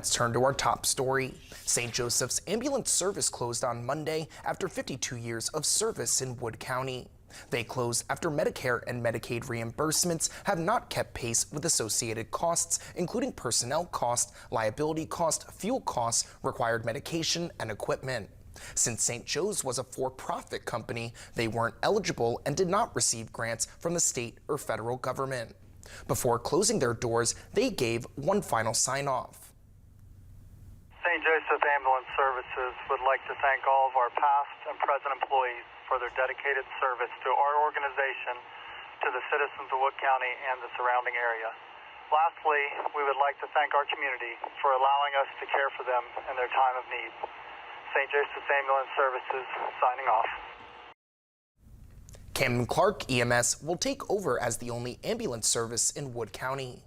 Let's turn to our top story. St. Joseph's ambulance service closed on Monday after 52 years of service in Wood County. They closed after Medicare and Medicaid reimbursements have not kept pace with associated costs, including personnel costs, liability costs, fuel costs, required medication, and equipment. Since St. Joe's was a for-profit company, they weren't eligible and did not receive grants from the state or federal government. Before closing their doors, they gave one final sign-off. St. Joseph Ambulance Services would like to thank all of our past and present employees for their dedicated service to our organization, to the citizens of Wood County and the surrounding area. Lastly, we would like to thank our community for allowing us to care for them in their time of need. St. Joseph's Ambulance Services signing off. Camden Clark EMS will take over as the only ambulance service in Wood County.